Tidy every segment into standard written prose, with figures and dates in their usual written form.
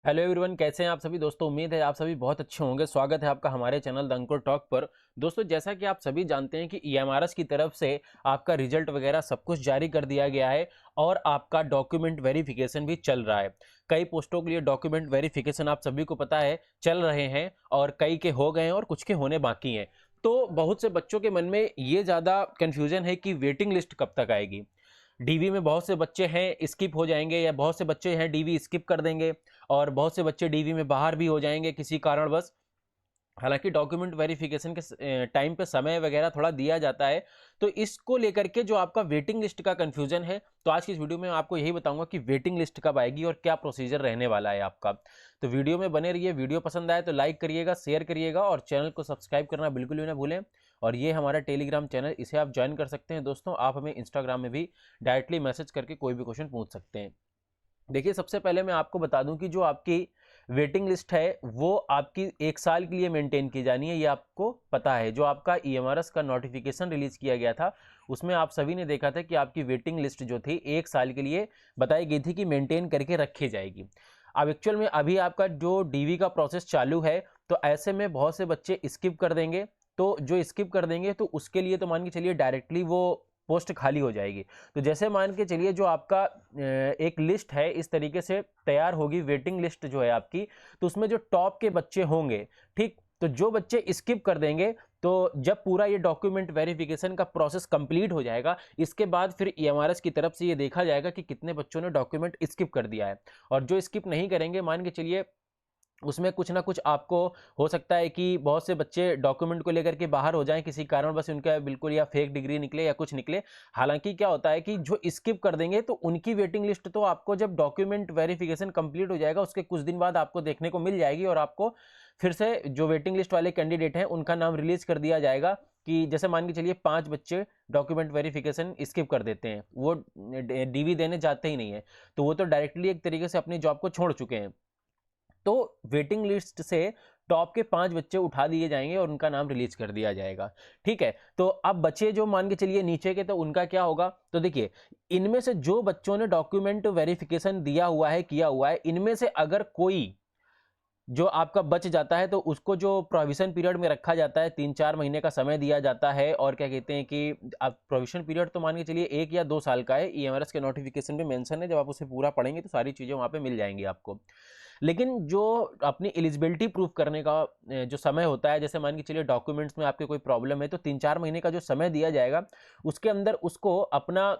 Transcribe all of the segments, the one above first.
Hello everyone, कैसे हैं आप सभी दोस्तों। उम्मीद है आप सभी बहुत अच्छे होंगे। स्वागत है आपका हमारे चैनल द अंकुर टॉक पर। दोस्तों, जैसा कि आप सभी जानते हैं कि ईएमआरएस की तरफ से आपका रिजल्ट वगैरह सब कुछ जारी कर दिया गया है और आपका डॉक्यूमेंट वेरिफिकेशन भी चल रहा है। कई पोस्टों के लिए डॉक्यूमेंट वेरिफिकेशन आप सभी को पता है चल रहे हैं और कई के हो गए हैं और कुछ के होने बाकी हैं। तो बहुत से बच्चों के मन में ये ज़्यादा कन्फ्यूजन है कि वेटिंग लिस्ट कब तक आएगी। डीवी में बहुत से बच्चे हैं स्किप हो जाएंगे, या बहुत से बच्चे हैं डीवी स्किप कर देंगे और बहुत से बच्चे डीवी में बाहर भी हो जाएंगे किसी कारणवश। हालांकि डॉक्यूमेंट वेरिफिकेशन के टाइम पे समय वगैरह थोड़ा दिया जाता है। तो इसको लेकर के जो आपका वेटिंग लिस्ट का कंफ्यूजन है, तो आज की इस वीडियो में आपको यही बताऊंगा कि वेटिंग लिस्ट कब आएगी और क्या प्रोसीजर रहने वाला है आपका। तो वीडियो में बने रहिए। वीडियो पसंद आए तो लाइक करिएगा, शेयर करिएगा और चैनल को सब्सक्राइब करना बिल्कुल भी ना भूलें। और ये हमारा टेलीग्राम चैनल, इसे आप ज्वाइन कर सकते हैं दोस्तों। आप हमें इंस्टाग्राम में भी डायरेक्टली मैसेज करके कोई भी क्वेश्चन पूछ सकते हैं। देखिए, सबसे पहले मैं आपको बता दूं कि जो आपकी वेटिंग लिस्ट है वो आपकी 1 साल के लिए मेंटेन की जानी है। ये आपको पता है। जो आपका ईएमआरएस का नोटिफिकेशन रिलीज किया गया था उसमें आप सभी ने देखा था कि आपकी वेटिंग लिस्ट जो थी 1 साल के लिए बताई गई थी कि मेंटेन करके रखी जाएगी। अब एक्चुअल में अभी आपका जो डीवी का प्रोसेस चालू है, तो ऐसे में बहुत से बच्चे स्किप कर देंगे। तो जो स्किप कर देंगे तो उसके लिए तो मान के चलिए डायरेक्टली वो पोस्ट खाली हो जाएगी। तो जैसे मान के चलिए जो आपका एक लिस्ट है इस तरीके से तैयार होगी, वेटिंग लिस्ट जो है आपकी, तो उसमें जो टॉप के बच्चे होंगे, ठीक, तो जो बच्चे स्किप कर देंगे, तो जब पूरा ये डॉक्यूमेंट वेरिफिकेशन का प्रोसेस कंप्लीट हो जाएगा, इसके बाद फिर ईएमआरएस की तरफ से ये देखा जाएगा कि कितने बच्चों ने डॉक्यूमेंट स्किप कर दिया है। और जो स्किप नहीं करेंगे, मान के चलिए उसमें कुछ ना कुछ आपको हो सकता है कि बहुत से बच्चे डॉक्यूमेंट को लेकर के बाहर हो जाएं किसी कारण, बस उनका बिल्कुल या फेक डिग्री निकले या कुछ निकले। हालांकि क्या होता है कि जो स्किप कर देंगे तो उनकी वेटिंग लिस्ट तो आपको जब डॉक्यूमेंट वेरिफिकेशन कंप्लीट हो जाएगा उसके कुछ दिन बाद आपको देखने को मिल जाएगी और आपको फिर से जो वेटिंग लिस्ट वाले कैंडिडेट हैं उनका नाम रिलीज कर दिया जाएगा। कि जैसे मान के चलिए 5 बच्चे डॉक्यूमेंट वेरिफिकेशन स्किप कर देते हैं, वो डीवी देने जाते ही नहीं है, तो वो तो डायरेक्टली एक तरीके से अपनी जॉब को छोड़ चुके हैं। तो वेटिंग लिस्ट से टॉप के 5 बच्चे उठा दिए जाएंगे और उनका नाम रिलीज कर दिया जाएगा। ठीक है, तो अब बचे जो मान के चलिए नीचे के, तो उनका क्या होगा। तो देखिए, इनमें से जो बच्चों ने डॉक्यूमेंट वेरिफिकेशन दिया हुआ है, किया हुआ है, इनमें से अगर कोई जो आपका बच जाता है तो उसको जो प्रोविजन पीरियड में रखा जाता है, 3-4 महीने का समय दिया जाता है। और क्या कहते हैं कि आप प्रोविजन पीरियड तो मान के चलिए 1 या 2 साल का है, ईएमआरएस के नोटिफिकेशन में मेंशन है। जब आप उसे पूरा पढ़ेंगे तो सारी चीज़ें वहाँ पे मिल जाएंगी आपको। लेकिन जो अपनी एलिजिबिलिटी प्रूफ करने का जो समय होता है, जैसे मान के चलिए डॉक्यूमेंट्स में आपके कोई प्रॉब्लम है, तो 3-4 महीने का जो समय दिया जाएगा उसके अंदर उसको अपना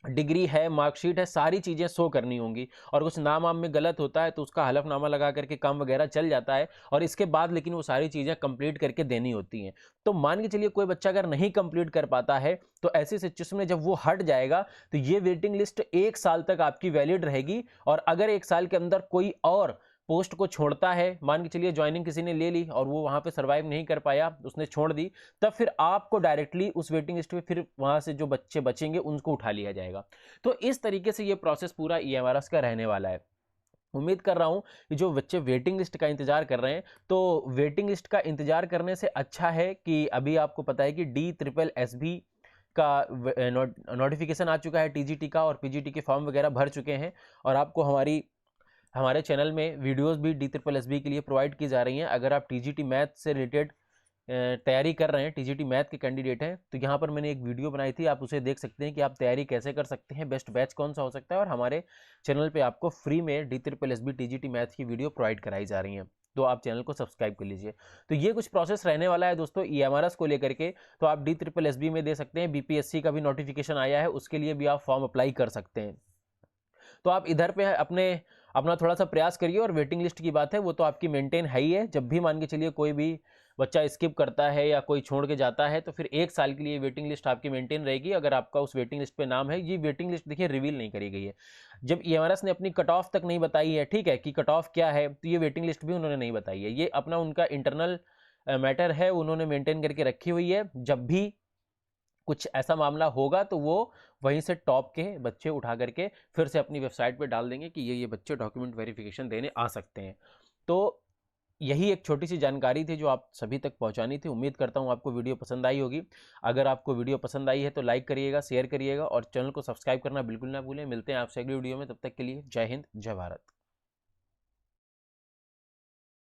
डिग्री है, मार्कशीट है, सारी चीज़ें शो करनी होंगी। और कुछ नाम वाम में गलत होता है तो उसका हलफनामा लगा करके काम वगैरह चल जाता है। और इसके बाद लेकिन वो सारी चीज़ें कंप्लीट करके देनी होती हैं। तो मान के चलिए कोई बच्चा अगर नहीं कंप्लीट कर पाता है, तो ऐसी सिचुएशन में जब वो हट जाएगा तो ये वेटिंग लिस्ट 1 साल तक आपकी वैलिड रहेगी। और अगर 1 साल के अंदर कोई और पोस्ट को छोड़ता है, मान के चलिए ज्वाइनिंग किसी ने ले ली और वो वहां पे सर्वाइव नहीं कर पाया, उसने छोड़ दी, तब फिर आपको डायरेक्टली उस वेटिंग लिस्ट पे फिर वहां से जो बच्चे बचेंगे उनको उठा लिया जाएगा। तो इस तरीके से ये प्रोसेस पूरा ईएमआरएस का रहने वाला है। उम्मीद कर रहा हूं कि जो बच्चे वेटिंग लिस्ट का इंतजार कर रहे हैं, तो वेटिंग लिस्ट का इंतजार करने से अच्छा है कि अभी आपको पता है कि DSSB का नोटिफिकेशन आ चुका है, टीजीटी का, और पीजीटी के फॉर्म वगैरह भर चुके हैं। और आपको हमारे चैनल में वीडियोस भी DSSB के लिए प्रोवाइड की जा रही हैं। अगर आप टीजीटी मैथ से रिलेटेड तैयारी कर रहे हैं, टीजीटी मैथ के कैंडिडेट हैं, तो यहाँ पर मैंने एक वीडियो बनाई थी, आप उसे देख सकते हैं कि आप तैयारी कैसे कर सकते हैं, बेस्ट बैच कौन सा हो सकता है। और हमारे चैनल पे आपको फ्री में DSSB टीजीटी मैथ की वीडियो प्रोवाइड कराई जा रही हैं, तो आप चैनल को सब्सक्राइब कर लीजिए। तो ये कुछ प्रोसेस रहने वाला है दोस्तों ईएमआरएस को लेकर के। तो आप DSSB में दे सकते हैं, बीपीएससी का भी नोटिफिकेशन आया है, उसके लिए भी आप फॉर्म अप्लाई कर सकते हैं। तो आप इधर पे अपना थोड़ा सा प्रयास करिए। और वेटिंग लिस्ट की बात है, वो तो आपकी मेंटेन है ही है। जब भी मान के चलिए कोई भी बच्चा स्किप करता है या कोई छोड़ के जाता है, तो फिर 1 साल के लिए वेटिंग लिस्ट आपकी मेंटेन रहेगी। अगर आपका उस वेटिंग लिस्ट पे नाम है, ये वेटिंग लिस्ट देखिए रिवील नहीं करी गई है। जब ईएमआरएस ने अपनी कट ऑफ तक नहीं बताई है, ठीक है, कि कट ऑफ क्या है, तो ये वेटिंग लिस्ट भी उन्होंने नहीं बताई है। ये अपना उनका इंटरनल मैटर है, उन्होंने मेंटेन करके रखी हुई है। जब भी कुछ ऐसा मामला होगा तो वो वहीं से टॉप के बच्चे उठा करके फिर से अपनी वेबसाइट पे डाल देंगे कि ये बच्चे डॉक्यूमेंट वेरिफिकेशन देने आ सकते हैं। तो यही एक छोटी सी जानकारी थी जो आप सभी तक पहुंचानी थी। उम्मीद करता हूं आपको वीडियो पसंद आई होगी। अगर आपको वीडियो पसंद आई है तो लाइक करिएगा, शेयर करिएगा और चैनल को सब्सक्राइब करना बिल्कुल ना भूलें। मिलते हैं आपसे अगली वीडियो में, तब तक के लिए जय हिंद, जय भारत।